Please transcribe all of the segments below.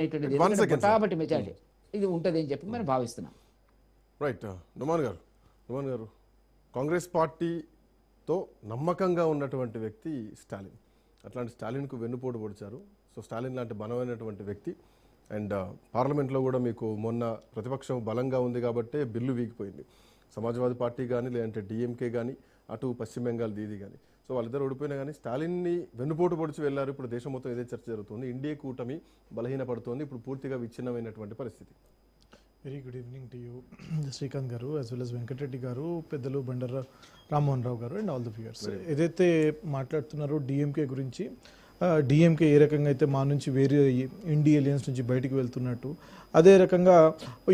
కాబట్టి మెజారిటీ ఇది ఉంటుంది అని చెప్పి మనం భావిస్తున్నాం. రైట్. నుమాన్ గారు కాంగ్రెస్ పార్టీతో నమ్మకంగా ఉన్నటువంటి వ్యక్తి స్టాలిన్. అట్లాంటి స్టాలిన్కు వెన్నుపోటు పొడిచారు. సో స్టాలిన్ లాంటి బలమైనటువంటి వ్యక్తి అండ్ పార్లమెంట్లో కూడా మీకు మొన్న ప్రతిపక్షం బలంగా ఉంది కాబట్టే బిల్లు వీగిపోయింది. సమాజ్వాదీ పార్టీ కానీ లేదంటే డిఎంకే కానీ అటు పశ్చిమ బెంగాల్ దీది కానీ సో వాళ్ళిద్దరు ఓడిపోయినా కానీ స్టాలిన్ని వెన్నుపోటు పొడిచి వెళ్ళారు. ఇప్పుడు దేశం మొత్తం ఇదే చర్చ జరుగుతుంది. ఇండియా కూటమి బలహీనపడుతోంది. ఇప్పుడు పూర్తిగా విచ్ఛిన్నమైనటువంటి పరిస్థితి. Very good evening to you Srikanth గారు యాజ్ వెల్ as వెంకటరెడ్డి గారు, పెద్దలు బండారు రామ్మోహన్ రావు గారు అండ్ ఆల్ ది వ్యూయర్స్. ఏదైతే మాట్లాడుతున్నారో డిఎంకే గురించి, డిఎంకే ఏ రకంగా అయితే మా నుంచి వేరే ఇండి ఎలియన్స్ నుంచి బయటికి వెళ్తున్నట్టు, అదే రకంగా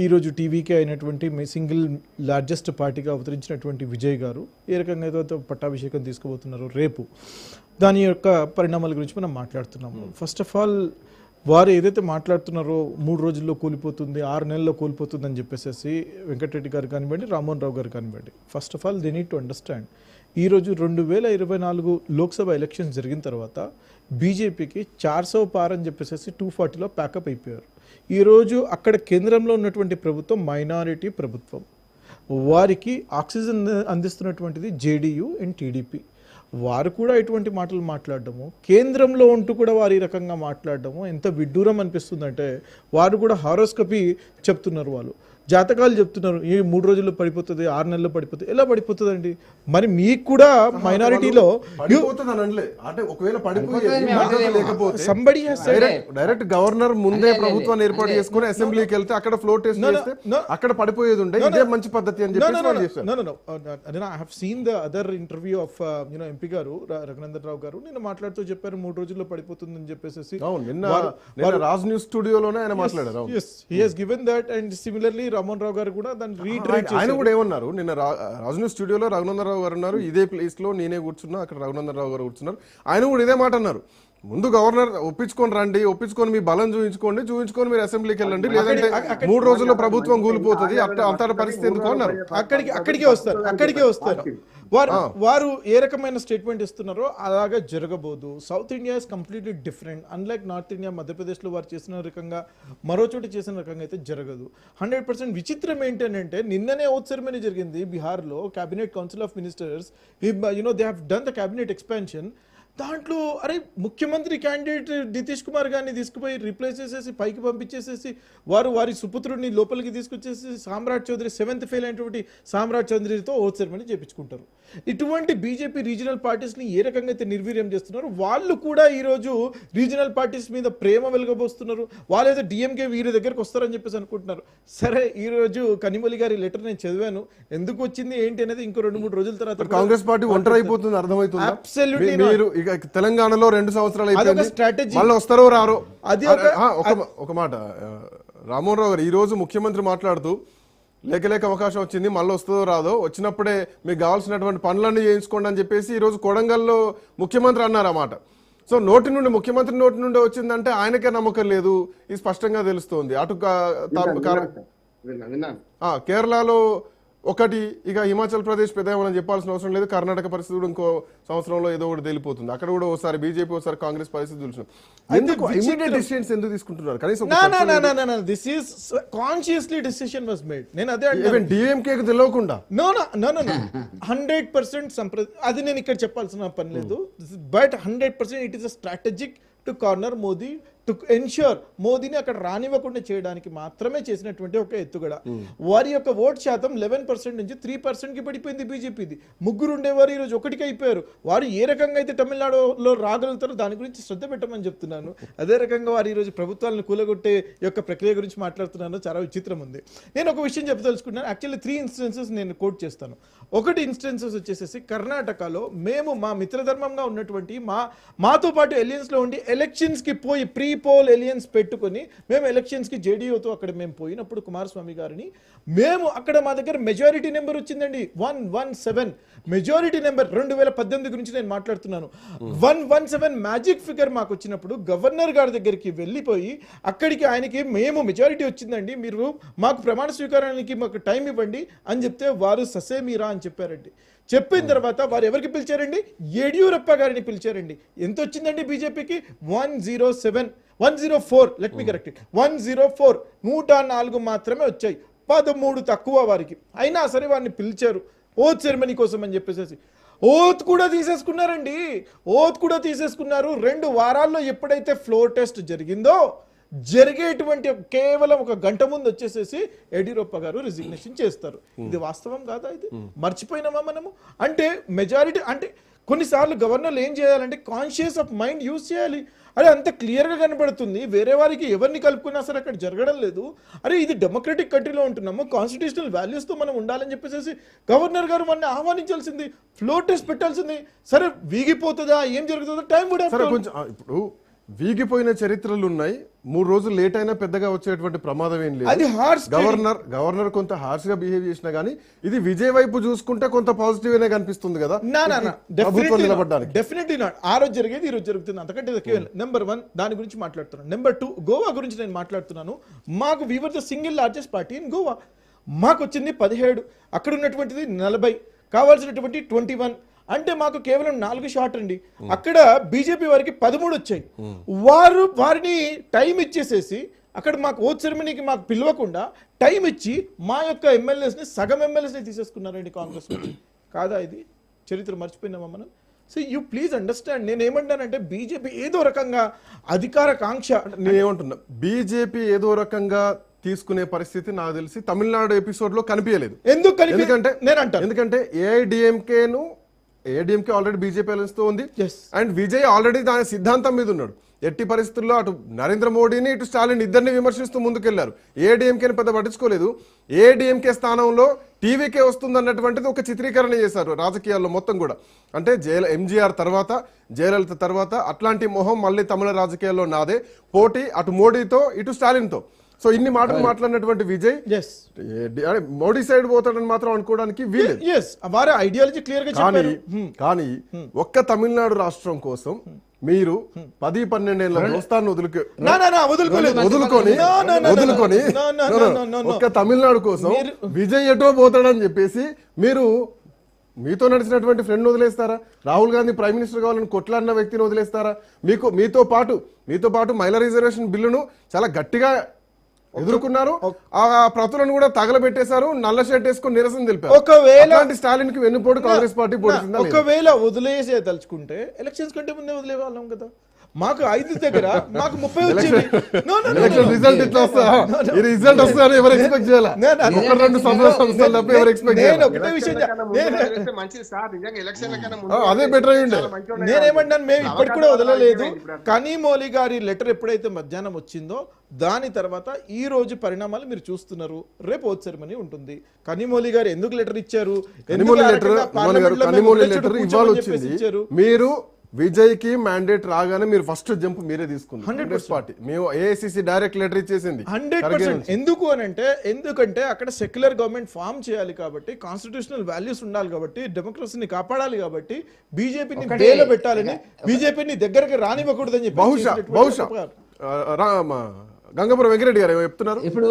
ఈరోజు టీవీకే అయినటువంటి సింగిల్ లార్జెస్ట్ పార్టీగా అవతరించినటువంటి విజయ్ గారు ఏ రకంగా అయితే పట్టాభిషేకం తీసుకుపోతున్నారు రేపు, దాని యొక్క పరిణామాల గురించి మనం మాట్లాడుతున్నాము. ఫస్ట్ ఆఫ్ ఆల్ వారు ఏదైతే మాట్లాడుతున్నారో 3 రోజుల్లో కూలిపోతుంది, 6 నెలల్లో కూలిపోతుంది అని చెప్పేసి వెంకటరెడ్డి గారు కానివ్వండి, రామ్మోహన్ రావు గారు కానివ్వండి, first of all they need to understand. ఈరోజు 2024 లోక్సభ ఎలక్షన్స్ జరిగిన తర్వాత బీజేపీకి 400 పార్ అని చెప్పేసి 240లో ప్యాకప్ అయిపోయారు. ఈరోజు అక్కడ కేంద్రంలో ఉన్నటువంటి ప్రభుత్వం మైనారిటీ ప్రభుత్వం, వారికి ఆక్సిజన్ అందిస్తున్నటువంటిది జేడీయూ అండ్ టీడీపీ. వారు కూడా ఎటువంటి మాటలు మాట్లాడడము, కేంద్రంలో ఉంటూ కూడా వారు ఈ రకంగా మాట్లాడడము ఎంత విడ్డూరం అనిపిస్తుందంటే, వారు కూడా హారోస్కోపీ చెప్తున్నారు, వాళ్ళు జాతకాలు చెప్తున్నారు. ఈ 3 రోజుల్లో పడిపోతుంది, 6 నెలల్లో పడిపోతుంది. ఎలా పడిపోతుందండి? మరి మీకు కూడా మైనారిటీలో డైరెక్ట్ గవర్నర్ ముందే ప్రభుత్వాన్ని ఏర్పాటు చేసుకుని అసెంబ్లీకి వెళ్తే అక్కడ ఫ్లోర్ టెస్ట్ చేస్తే అక్కడ పడిపోయేది ఉండే. ఇదే మంచి పద్ధతి అని చెప్పి I have seen the other interview of MP గారు రఘునందన్ రావు గారు నిన్న మాట్లాడుతూ చెప్పారు 3 రోజుల్లో పడిపోతుంది అని చెప్పేసి. రాజ్ న్యూస్ స్టూడియోలోనే ఆయన మాట్లాడారు. He has given that and similarly Rammohan Rao గారు కూడా దాన్ని రీట్రేట్ ఆయన కూడా ఏమన్నారు నిన్న రాజ్ న్యూస్ స్టూడియోలో రఘునందన్ రావు గారు ఉన్నారు, ఇదే ప్లేస్ లో నేనే కూర్చున్నా, అక్కడ రఘునందన్ రావు గారు కూర్చున్నారు. ఆయన కూడా ఇదే మాట అన్నారు, ముందు గవర్నర్ ఒప్పించుకొని రండి, ఒప్పించుకొని మీ బలం చూపించుకొని మీరు అసెంబ్లీకి వెళ్ళండి, లేదంటే 3 రోజుల్లో ప్రభుత్వం కూలిపోతుంది, అంతటి పరిస్థితి ఎందుకు అన్నారు. అక్కడికే వస్తారు వారు ఏ రకమైన స్టేట్మెంట్ ఇస్తున్నారో అలాగా జరగబోదు. South India is completely different. Unlike north India, మధ్యప్రదేశ్లో వారు చేసిన రకంగా మరో చోట చేసిన రకంగా అయితే జరగదు. 100% విచిత్రం ఏంటంటే, నిన్ననే ఓత్ సెరమనీ జరిగింది బీహార్లో, cabinet council of ministers, they have done the cabinet expansion. దాంట్లో అరే ముఖ్యమంత్రి క్యాండిడేట్ నితీష్ కుమార్ గారిని తీసుకుపోయి రీప్లేస్ చేసేసి పైకి పంపించేసేసి వారి సుపుత్రుడిని లోపలికి తీసుకొచ్చేసి సామ్రాట్ చౌదరి 7th ఫెయిల్ అయినటువంటి సామ్రాట్ చౌదరితో ఓత్ సెరమనీ చేయించుకుంటారు. ఇటువంటి బీజేపీ రీజనల్ పార్టీస్ని ఏ రకంగా అయితే నిర్వీర్యం చేస్తున్నారు, వాళ్ళు కూడా ఈరోజు రీజనల్ పార్టీస్ మీద ప్రేమ వెలగబోస్తున్నారు. వాళ్ళైతే డిఎంకే వీరి దగ్గరకు వస్తారని చెప్పేసి అనుకుంటున్నారు. సరే, ఈరోజు కనిమొళి గారి లెటర్ నేను చదివాను, ఎందుకు వచ్చింది ఏంటి అనేది ఇంకో 2-3 రోజుల తర్వాత కాంగ్రెస్ పార్టీ ఒంటరి అయిపోతుంది, అర్థమవుతుంది. అబ్సల్యూట్లీ తెలంగాణలో 2 సంవత్సరాలు మళ్ళీ వస్తారో రారో. అది ఒక మాట రామ్మోహన్ రావు గారు ఈ రోజు ముఖ్యమంత్రి మాట్లాడుతూ లేక అవకాశం వచ్చింది, మళ్ళీ వస్తుందో రాదో, వచ్చినప్పుడే మీకు కావాల్సినటువంటి పనులన్నీ చేయించుకోండి అని చెప్పేసి ఈ రోజు కొడంగల్లో ముఖ్యమంత్రి అన్నారు అన్నమాట. సో ముఖ్యమంత్రి నోటి నుండి వచ్చిందంటే ఆయనకే నమ్మకం లేదు, ఇది స్పష్టంగా తెలుస్తోంది. అటు కేరళలో ఒకటి, ఇక హిమాచల్ ప్రదేశ్ పెద్ద ఏమైనా చెప్పాల్సిన అవసరం లేదు. కర్ణాటక పరిస్థితి కూడా ఇంకో సంవత్సరంలో ఏదో ఒకటి తెలిపోతుంది. అక్కడ కూడా ఒకసారి బీజేపీ, ఒకసారి కాంగ్రెస్ పరిస్థితి చూసినాం. ఎందుకు తీసుకుంటున్నారు? కనీసం this is consciously decision was made. నేను అదే డిఎంకే తెలియకుండా 100% అది నేను ఇక్కడ చెప్పాల్సిన పని లేదు. But 100% it is a strategic to corner Modi, to ensure మోదీని అక్కడ రానివ్వకుండా చేయడానికి మాత్రమే చేసినటువంటి ఒక ఎత్తుగడ. వారి యొక్క ఓట్ శాతం 11% నుంచి 3%కి పడిపోయింది బీజేపీది. 3 ఉండేవారు ఈరోజు 1కి అయిపోయారు. వారు ఏ రకంగా అయితే తమిళనాడులో రాగలుగుతారో దాని గురించి శ్రద్ధ పెట్టమని చెప్తున్నాను. అదే రకంగా వారు ఈరోజు ప్రభుత్వాలను కూలగొట్టే యొక్క ప్రక్రియ గురించి మాట్లాడుతున్నాను. చాలా విచిత్రం ఉంది. నేను ఒక విషయం చెప్పదలుచుకున్నాను. యాక్చువల్లీ 3 ఇన్స్టెన్సెస్ నేను కోట్ చేస్తాను. ఒకటి ఇన్స్టెన్సెస్ వచ్చేసేసి కర్ణాటకలో మేము మా మిత్రధర్మంగా ఉన్నటువంటి మాతో పాటు ఎలియన్స్లో ఉండి ఎలక్షన్స్కి పోయి ప్రీ పోల్ ఎలియన్స్ పెట్టుకుని మేము ఎలక్షన్స్కి జేడీయూతో అక్కడ మేము పోయినప్పుడు కుమారస్వామి గారిని మేము అక్కడ మా దగ్గర మెజారిటీ నెంబర్ వచ్చిందండి 117 మెజారిటీ నెంబర్. 2018 గురించి నేను మాట్లాడుతున్నాను. 117 మ్యాజిక్ ఫిగర్ మాకు వచ్చినప్పుడు గవర్నర్ గారి దగ్గరికి వెళ్ళిపోయి అక్కడికి ఆయనకి మేము మెజారిటీ వచ్చిందండి, మీరు మాకు ప్రమాణ స్వీకారానికి మాకు టైం ఇవ్వండి అని చెప్తే వారు ససేమీరా అని చెప్పారండి. చెప్పిన తర్వాత వారు ఎవరికి పిలిచారండి? యడ్యూరప్ప గారిని పిలిచారండి. ఎంత వచ్చిందండి బీజేపీకి? 107. 104, లెట్ మీ కరెక్ట్ ఇట్, 104, 104 మాత్రమే వచ్చాయి, 13 తక్కువ వారికి. అయినా సరే వారిని పిలిచారు ఓత్ సెరమనీ కోసం అని చెప్పేసి. ఓత్ కూడా తీసేసుకున్నారండి, ఓత్ కూడా తీసేసుకున్నారు. 2 వారాల్లో ఎప్పుడైతే ఫ్లోర్ టెస్ట్ జరిగిందో, జరిగేటువంటి కేవలం 1 గంట ముందు వచ్చేసేసి యడియూరప్ప గారు రిజిగ్నేషన్ చేస్తారు. ఇది వాస్తవం కాదా? ఇది మర్చిపోయినామా మనము? అంటే మెజారిటీ, అంటే కొన్నిసార్లు గవర్నర్లు ఏం చేయాలంటే కాన్షియస్ ఆఫ్ మైండ్ యూజ్ చేయాలి. అరే అంత క్లియర్గా కనబడుతుంది, వేరే వారికి ఎవరిని కలుపుకున్నా సరే అక్కడ జరగడం లేదు. అరే ఇది డెమోక్రటిక్ కంట్రీలో ఉంటున్నాము, కాన్స్టిట్యూషనల్ వాల్యూస్తో మనం ఉండాలని చెప్పేసి గవర్నర్ గారు మన ఆహ్వానించాల్సింది, ఫ్లోర్ టెస్ట్ పెట్టాల్సింది. సరే వీగిపోతుందా, ఏం జరుగుతుందో టైం కూడా కొంచెం ఇప్పుడు వీగిపోయిన చరిత్రలు ఉన్నాయి. 3 రోజులు లేట్ అయినా పెద్దగా వచ్చేటువంటి ప్రమాదం ఏం లేదు. అది హార్ష్ గవర్నర్ కొంత హార్ష్ గా బిహేవ్ చేసినా గానీ ఇది విజయ్ వైపు చూసుకుంటే కొంత పాజిటివ్ అనే కనిపిస్తుంది కదా డెఫినెట్లీ నాట్. ఆ రోజు జరిగేది ఈ రోజు జరుగుతుంది, అంతకంటే నెంబర్ 1 దాని గురించి మాట్లాడుతున్నాను. నెంబర్ 2 గోవా గురించి నేను మాట్లాడుతున్నాను. మాకు we were the single largest party in Goa. మాకు వచ్చింది 17, అక్కడ ఉన్నటువంటిది 40, కావాల్సినటువంటి 21. అంటే మాకు కేవలం 4 షాట్ అండి. అక్కడ బీజేపీ వారికి 13 వచ్చాయి. వారిని టైం ఇచ్చేసేసి అక్కడ మాకు ఓత్ సెరమనీకి మాకు పిలవకుండా టైం ఇచ్చి మా యొక్క ఎమ్మెల్యేస్ని, సగం ఎమ్మెల్యేస్ని తీసేసుకున్నారండి కాంగ్రెస్ నుంచి. కాదా ఇది? చరిత్ర మర్చిపోయినామా మనం? So you please understand. నేను ఏమంటానంటే బీజేపీ ఏదో రకంగా అధికార కాంక్ష, నేనేమంటున్నా బీజేపీ ఏదో రకంగా తీసుకునే పరిస్థితి నాకు తెలిసి తమిళనాడు ఎపిసోడ్ లో కనిపించలేదు. ఎందుకంటే ఏఐడిఎంకే ఆల్రెడీ బీజేపీ అలయన్స్ తో ఉంది అండ్ విజయ్ ఆల్రెడీ దాని సిద్ధాంతం మీద ఉన్నాడు. ఎట్టి పరిస్థితుల్లో అటు నరేంద్ర మోడీని ఇటు స్టాలిన్ ఇద్దరిని విమర్శిస్తూ ముందుకెళ్లారు. ఏఐడిఎంకేని పెద్ద పట్టించుకోలేదు. ఏఐడిఎంకే స్థానంలో టీవీకే వస్తుంది అన్నటువంటిది ఒక చిత్రీకరణ చేశారు రాజకీయాల్లో మొత్తం కూడా. అంటే ఎంజీఆర్ తర్వాత, జయలలిత తర్వాత అట్లాంటి మొహం మళ్ళీ తమిళ రాజకీయాల్లో నాదే, పోటీ అటు మోడీతో ఇటు స్టాలిన్తో. సో ఇన్ని మాటలు మాట్లాడినటువంటి విజయ్ మోడీ సైడ్ పోతాడని మాత్రం అనుకోవడానికి కానీ ఒక్క తమిళనాడు రాష్ట్రం కోసం మీరు 10-12 ఏళ్ల దోస్తాన్ని వదులుకొని ఒక్క తమిళనాడు కోసం విజయ్ ఎటో పోతాడని చెప్పేసి మీరు మీతో నడిచినటువంటి ఫ్రెండ్ వదిలేస్తారా? రాహుల్ గాంధీ ప్రైమ్ మినిస్టర్ కావాలని కొట్లాడిన వ్యక్తిని వదిలేస్తారా? మీతో పాటు మహిళా రిజర్వేషన్ బిల్లును చాలా గట్టిగా ఎదుర్కొన్నారు, ఆ ప్రతులను కూడా తగలబెట్టేశారు, నల్ల షర్ట్ వేసుకుని నిరసన తెలిపారు. ఒకవేళ స్టాలిన్ కి వెన్నుపోటు కాంగ్రెస్ పార్టీ ఒకవేళ వదిలేసే తలుచుకుంటే ఎలక్షన్స్ కంటే ముందే వదిలే వాళ్ళం కదా. మాకు 5 దగ్గర మాకు 30 వచ్చింది. నేనేమన్నాను, మేము ఇప్పటికి కూడా వదలలేదు. కనిమొళి గారి లెటర్ ఎప్పుడైతే మధ్యాహ్నం వచ్చిందో దాని తర్వాత ఈ రోజు పరిణామాలు మీరు చూస్తున్నారు. రేపు ఓత్ సెరమనీ ఉంటుంది. కనిమొళి గారు ఎందుకు లెటర్ ఇచ్చారు? మీరు విజయ్ కి మ్యాండేట్ రాగానే మీరు ఫస్ట్ జంప్ మీరే తీసుకున్నారు. పార్టీ మేము ఏఐసిసి డైరెక్ట్ లెటర్ ఇచ్చేసింది 100%. ఎందుకంటే అక్కడ సెక్యులర్ గవర్నమెంట్ ఫామ్ చేయాలి కాబట్టి, కాన్స్టిట్యూషనల్ వాల్యూస్ ఉండాలి కాబట్టి, డెమోక్రసీని కాపాడాలి కాబట్టి, బీజేపీని బేలో పెట్టాలని, బీజేపీని దగ్గరకు రానివ్వకూడదని చెప్పి బహుశా గంగపురం వెంకరెడ్డి గారు చెప్తున్నారు. ఇప్పుడు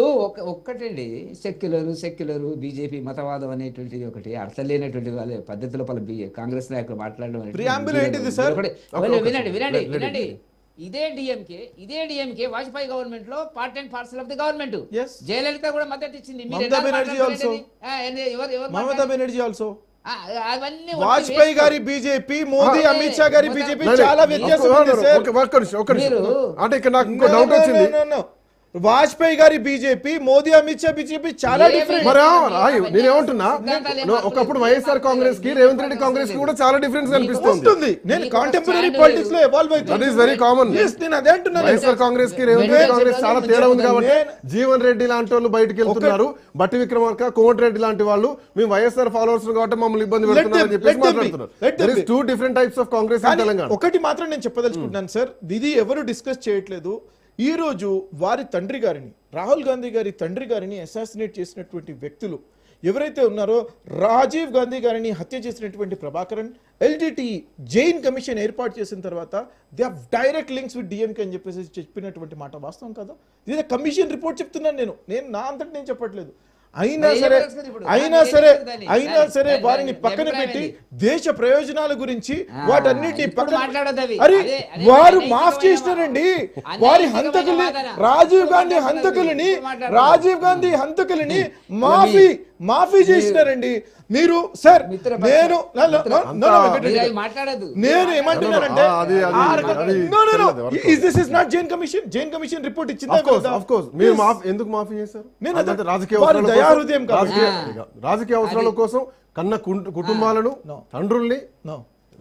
ఒక్కటండి, సెక్యులర్ బీజేపీ మతవాదం అనేటువంటిది ఒకటి అర్థం లేనటువంటి వాళ్ళ పద్ధతిలో కాంగ్రెస్ నాయకులు మాట్లాడడం. వినండి, ఇదే డిఎంకే వాజ్పేయి గవర్నమెంట్ లో part and parcel of the government. Jayalalithaa కూడా మద్దతు ఇచ్చింది. వాజ్పేయి గారి బీజేపీ, మోదీ అమిత్ షా గారి బీజేపీ చాలా వ్యత్యాసం. అంటే ఇక్కడ నాకు ఇంకో డౌట్ వచ్చింది. వాజ్పేయి గారి బీజేపీ, మోదీ అమిత్ షా బీజేపీ చాలా డిఫరెంట్. నేనేమంటున్నా, ఒకప్పుడు వైఎస్ఆర్ కాంగ్రెస్ కి రేవంత్ రెడ్డి కాంగ్రెస్ కి కూడా చాలా డిఫరెన్స్ కనిపిస్తుంది. నేను కాంటెంపరరీ పాలిటిక్స్ లో ఎవాల్వ్ అవుతుంది. That is very common. YSR Congress కి రేవంత్ రెడ్డి కాంగ్రెస్ చాలా తేడా ఉంది కాబట్టి జీవన్ రెడ్డి లాంటి వాళ్ళు బయటకు వెళ్తున్నారు. బట్టి విక్రమార్క, కోమటిరెడ్డి లాంటి వాళ్ళు మేము వైఎస్ఆర్ ఫాలోవర్స్ కాబట్టి మమ్మల్ని ఇబ్బంది పెడుతున్నారని చెప్పేసి మాట్లాడుతున్నారు. There is 2 different types of Congress in Telangana. ఒకటి మాత్రం నేను చెప్పదలుచుకుంటున్నాను సార్, ఇది ఎవరు డిస్కస్ చేయట్లేదు. ఈ రోజు వారి తండ్రి గారిని, రాహుల్ గాంధీ గారి తండ్రి గారిని అసాసినేట్ చేసినటువంటి వ్యక్తులు ఎవరైతే ఉన్నారో, రాజీవ్ గాంధీ గారిని హత్య చేసినటువంటి ప్రభాకరన్, ఎల్టీటీ జైన్ కమిషన్ ఏర్పాటు చేసిన తర్వాత they have direct links with DMK అని చెప్పేసి చెప్పినటువంటి మాట వాస్తవం కదా. ఇది కమిషన్ రిపోర్ట్ చెప్తున్నాను. నేను నా అంతటి నేను చెప్పట్లేదు. అయినా మరి ఏం సరే చేస్తారు ఇప్పుడు? అయినా ఏం సరే చేస్తారు దాన్ని? అయినా దాన్ని- సరే దాన్ని- వారిని దాన్ని పక్కన అభిప్రాయం పెట్టి ఏంది? దేశ ప్రయోజనాల గురించి ఆ, వాటన్నిటిని ఇప్పుడు పక్కన మాట్లాడొద్దు అవి. అరే అదే- అదే వారు అనైతికమైన మాఫ్ చేసినారండి వాదన. వారి అనైతికమైన హంతకుల్ని వాదన. రాజీవ్ ఇప్పుడు గాంధీ మాట్లాడుతున్నారు. హంతకులని ఇప్పుడు మాట్లాడుతున్నారు. రాజీవ్ గాంధీ హంతకులని మాఫీ చేసినారండి మీరు సార్ మిత్ర- నేను మీరు అవి మాట్లాడొద్దు. నేను ఏమంటున్నానంటే అది- this is not Jain commission report ఇచ్చిందా ఆఫ్ కోర్స్ మీరు ఎందుకు మాఫీ చేశారు? నేను అదంటే రాజకీయ వారి అవసరాల దయాహృదయం కోసం- కాబట్టి. రాజకీయ అవసరాల కోసం కన్న కుటుంబాలను No. తండ్రుల్ని No.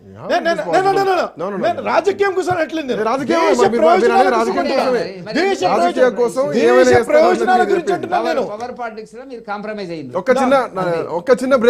Yeah, నేను it is possible. No, no, no. రాజకీయం కోసం అట్లేదు రాజకీయం దేశ మరి మీరు ప్రయోజనాల అనేది కోసం రాజకీయం అంటున్నా. కోసమే. మరి దేశ రాజకీయం కోసం దేశ ఏమైనా చేస్తారో ప్రయోజనాల మీరు గురించి చెప్పండి. అంటున్నాను నేను పవర్ పాలిటిక్స్ లో మీరు కాంప్రమైజ్ అయ్యింది. ఒక్క చిన్న బ్రేక్